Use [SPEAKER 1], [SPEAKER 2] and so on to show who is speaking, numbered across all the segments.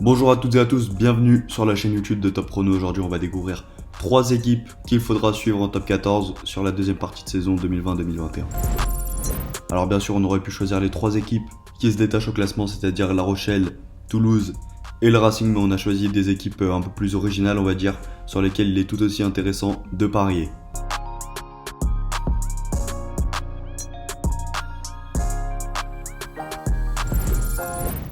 [SPEAKER 1] Bonjour à toutes et à tous, bienvenue sur la chaîne YouTube de Top Chrono. Aujourd'hui on va découvrir 3 équipes qu'il faudra suivre en top 14 sur la deuxième partie de saison 2020-2021. Alors bien sûr on aurait pu choisir les 3 équipes qui se détachent au classement, c'est-à-dire La Rochelle, Toulouse et le Racing, mais on a choisi des équipes un peu plus originales on va dire, sur lesquelles il est tout aussi intéressant de parier.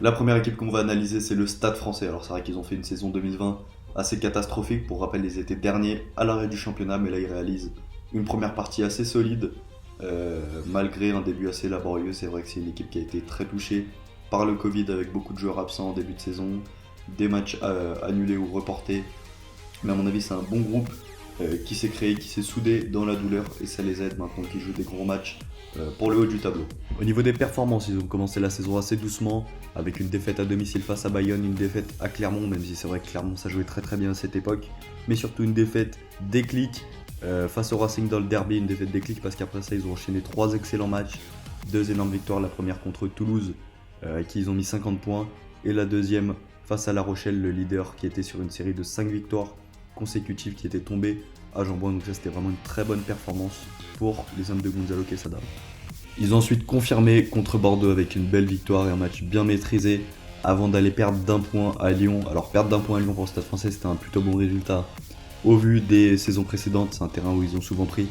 [SPEAKER 1] La première équipe qu'on va analyser, c'est le Stade Français. Alors c'est vrai qu'ils ont fait une saison 2020 assez catastrophique. Pour rappel, ils étaient derniers à l'arrêt du championnat, mais là ils réalisent une première partie assez solide, malgré un début assez laborieux. C'est vrai que c'est une équipe qui a été très touchée par le Covid, avec beaucoup de joueurs absents en début de saison, des matchs annulés ou reportés. Mais à mon avis, c'est un bon groupe qui s'est créé, qui s'est soudé dans la douleur, et ça les aide maintenant qu'ils jouent des gros matchs pour le haut du tableau. Au niveau des performances, ils ont commencé la saison assez doucement, avec une défaite à domicile face à Bayonne, une défaite à Clermont, même si c'est vrai que Clermont ça jouait très bien à cette époque, mais surtout une défaite déclic face au Racing dans le derby, une défaite déclic parce qu'après ça ils ont enchaîné 3 excellents matchs, 2 énormes victoires, la première contre Toulouse qui ils ont mis 50 points, et la deuxième face à La Rochelle, le leader qui était sur une série de 5 victoires consécutives qui était tombé à Jambouin, donc ça c'était vraiment une très bonne performance pour les hommes de Gonzalo Quesada. Ils ont ensuite confirmé contre Bordeaux avec une belle victoire et un match bien maîtrisé avant d'aller perdre d'1 point à Lyon. Alors perdre d'1 point à Lyon pour le Stade Français, c'était un plutôt bon résultat au vu des saisons précédentes. C'est un terrain où ils ont souvent pris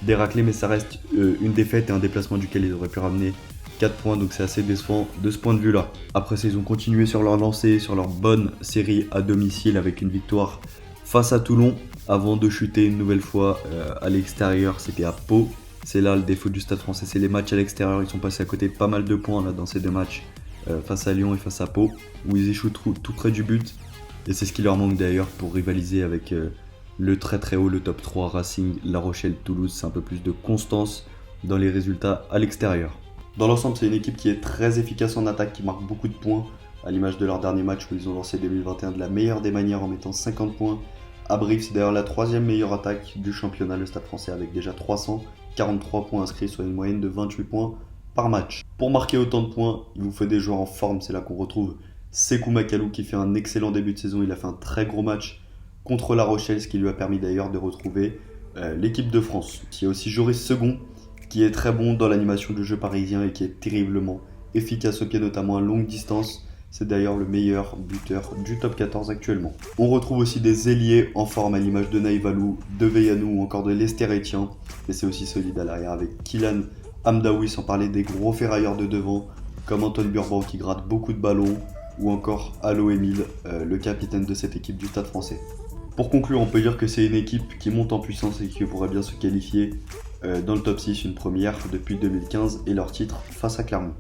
[SPEAKER 1] des raclés, mais ça reste une défaite et un déplacement duquel ils auraient pu ramener 4 points, donc c'est assez décevant de ce point de vue là. Après ça, ils ont continué sur leur lancée, sur leur bonne série à domicile avec une victoire face à Toulon avant de chuter une nouvelle fois à l'extérieur, c'était à Pau. C'est là le défaut du Stade Français, c'est les matchs à l'extérieur. Ils sont passés à côté de pas mal de points là, dans ces 2 matchs, face à Lyon et face à Pau, où ils échouent tout près du but. Et c'est ce qui leur manque d'ailleurs pour rivaliser avec le très haut, le top 3 Racing, La Rochelle, Toulouse. C'est un peu plus de constance dans les résultats à l'extérieur. Dans l'ensemble, c'est une équipe qui est très efficace en attaque, qui marque beaucoup de points, à l'image de leur dernier match où ils ont lancé 2021 de la meilleure des manières en mettant 50 points à Brive. C'est d'ailleurs la 3e meilleure attaque du championnat, le Stade Français, avec déjà 343 points inscrits, soit une moyenne de 28 points par match. Pour marquer autant de points, il vous faut des joueurs en forme. C'est là qu'on retrouve Sékou Makalou qui fait un excellent début de saison. Il a fait un très gros match contre La Rochelle, ce qui lui a permis d'ailleurs de retrouver l'équipe de France. Il y a aussi Joris Second qui est très bon dans l'animation du jeu parisien et qui est terriblement efficace au pied, notamment à longue distance. C'est d'ailleurs le meilleur buteur du top 14 actuellement. On retrouve aussi des ailiers en forme à l'image de Naïvalou, de Veillanou ou encore de Lester Etienne. Et c'est aussi solide à l'arrière avec Kylian Hamdaoui, sans parler des gros ferrailleurs de devant comme Antoine Burban qui gratte beaucoup de ballons, ou encore Allo Emile, le capitaine de cette équipe du Stade Français. Pour conclure, on peut dire que c'est une équipe qui monte en puissance et qui pourrait bien se qualifier dans le top 6, une première depuis 2015 et leur titre face à Clermont.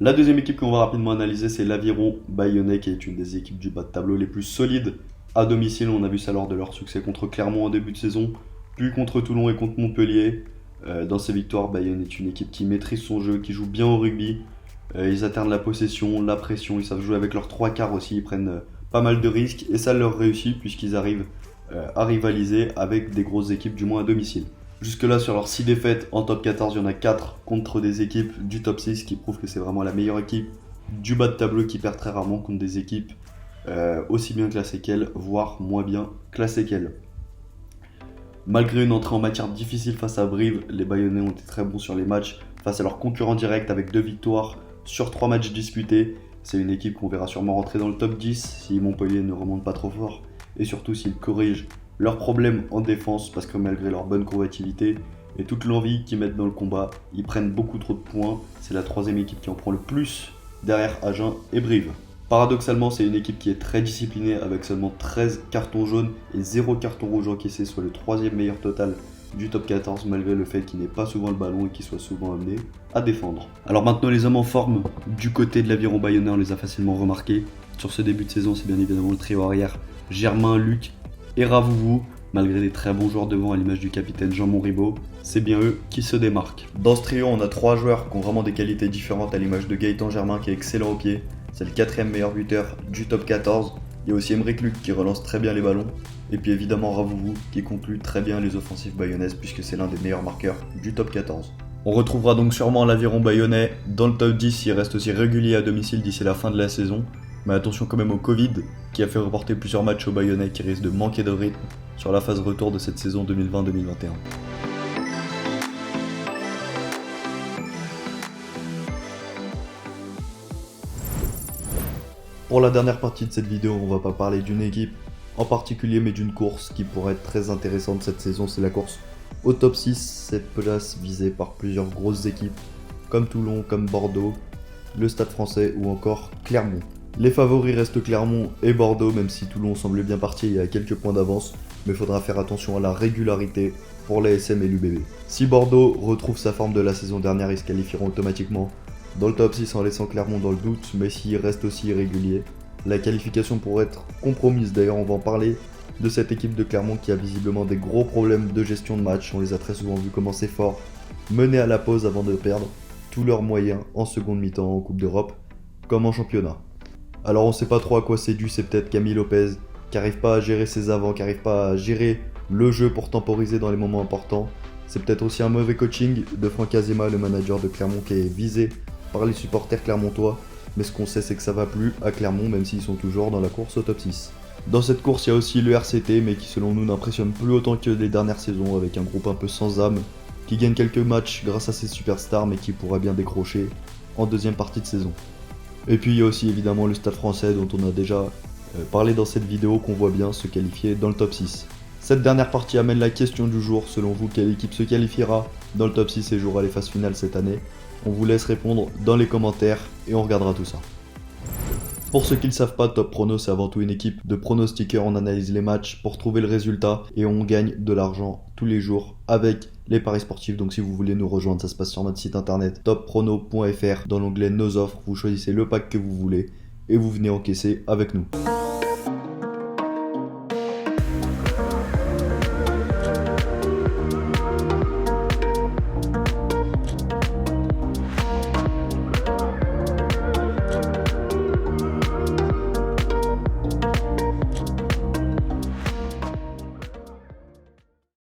[SPEAKER 1] La deuxième équipe qu'on va rapidement analyser, c'est l'Aviron Bayonnais, qui est une des équipes du bas de tableau les plus solides à domicile. On a vu ça lors de leur succès contre Clermont en début de saison, puis contre Toulon et contre Montpellier. Dans ces victoires, Bayonne est une équipe qui maîtrise son jeu, qui joue bien au rugby. Ils alternent la possession, la pression, ils savent jouer avec leurs 3 quarts aussi, ils prennent pas mal de risques et ça leur réussit puisqu'ils arrivent à rivaliser avec des grosses équipes, du moins à domicile. Jusque là, sur leurs 6 défaites en top 14, il y en a 4 contre des équipes du top 6, qui prouve que c'est vraiment la meilleure équipe du bas de tableau, qui perd très rarement contre des équipes aussi bien classées qu'elles, voire moins bien classées qu'elles. Malgré une entrée en matière difficile face à Brive, les Bayonnais ont été très bons sur les matchs face à leurs concurrents directs, avec 2 victoires sur 3 matchs disputés. C'est une équipe qu'on verra sûrement rentrer dans le top 10 si Montpellier ne remonte pas trop fort, et surtout s'ils corrigent leurs problèmes en défense, parce que malgré leur bonne combativité et toute l'envie qu'ils mettent dans le combat, ils prennent beaucoup trop de points. C'est la 3e équipe qui en prend le plus derrière Agen et Brive. Paradoxalement, c'est une équipe qui est très disciplinée, avec seulement 13 cartons jaunes et 0 carton rouge encaissé, soit le 3e meilleur total du top 14, malgré le fait qu'il n'ait pas souvent le ballon et qu'il soit souvent amené à défendre. Alors maintenant, les hommes en forme du côté de l'Aviron Bayonnais, on les a facilement remarqués. Sur ce début de saison, c'est bien évidemment le trio arrière Germain, Luc et Ravouvou. Malgré des très bons joueurs devant à l'image du capitaine Jean Monribaud, c'est bien eux qui se démarquent. Dans ce trio, on a 3 joueurs qui ont vraiment des qualités différentes à l'image de Gaëtan Germain qui est excellent au pied. C'est le 4ème meilleur buteur du top 14. Il y a aussi Emeric Luc qui relance très bien les ballons. Et puis évidemment Ravouvou qui conclut très bien les offensives bayonnaises puisque c'est l'un des meilleurs marqueurs du top 14. On retrouvera donc sûrement l'Aviron bayonnais dans le top 10 s'il reste aussi régulier à domicile d'ici la fin de la saison. Mais attention quand même au Covid qui a fait reporter plusieurs matchs au Bayonnais qui risquent de manquer de rythme sur la phase retour de cette saison 2020-2021. Pour la dernière partie de cette vidéo, on va pas parler d'une équipe en particulier mais d'une course qui pourrait être très intéressante cette saison, c'est la course au top 6, cette place visée par plusieurs grosses équipes comme Toulon, comme Bordeaux, le Stade Français ou encore Clermont. Les favoris restent Clermont et Bordeaux, même si Toulon semble bien parti, il y a quelques points d'avance, mais il faudra faire attention à la régularité pour l'ASM et l'UBB. Si Bordeaux retrouve sa forme de la saison dernière, ils se qualifieront automatiquement dans le top 6 en laissant Clermont dans le doute, mais s'il reste aussi irrégulier, la qualification pourrait être compromise. D'ailleurs, on va en parler de cette équipe de Clermont qui a visiblement des gros problèmes de gestion de match. On les a très souvent vus commencer fort, mener à la pause avant de perdre tous leurs moyens en seconde mi-temps en Coupe d'Europe comme en championnat. Alors on sait pas trop à quoi c'est dû, c'est peut-être Camille Lopez qui arrive pas à gérer ses avants, qui arrive pas à gérer le jeu pour temporiser dans les moments importants. C'est peut-être aussi un mauvais coaching de Franck Azema, le manager de Clermont, qui est visé par les supporters clermontois. Mais ce qu'on sait, c'est que ça va plus à Clermont, même s'ils sont toujours dans la course au top 6. Dans cette course, il y a aussi le RCT, mais qui selon nous n'impressionne plus autant que les dernières saisons, avec un groupe un peu sans âme, qui gagne quelques matchs grâce à ses superstars, mais qui pourrait bien décrocher en deuxième partie de saison. Et puis il y a aussi évidemment le Stade Français, dont on a déjà parlé dans cette vidéo, qu'on voit bien se qualifier dans le top 6. Cette dernière partie amène la question du jour. Selon vous, quelle équipe se qualifiera dans le top 6 et jouera les phases finales cette année? On vous laisse répondre dans les commentaires et on regardera tout ça. Pour ceux qui ne le savent pas, Top Prono c'est avant tout une équipe de pronostiqueurs. On analyse les matchs pour trouver le résultat et on gagne de l'argent tous les jours avec les paris sportifs. Donc si vous voulez nous rejoindre, ça se passe sur notre site internet topprono.fr. Dans l'onglet Nos offres, vous choisissez le pack que vous voulez et vous venez encaisser avec nous.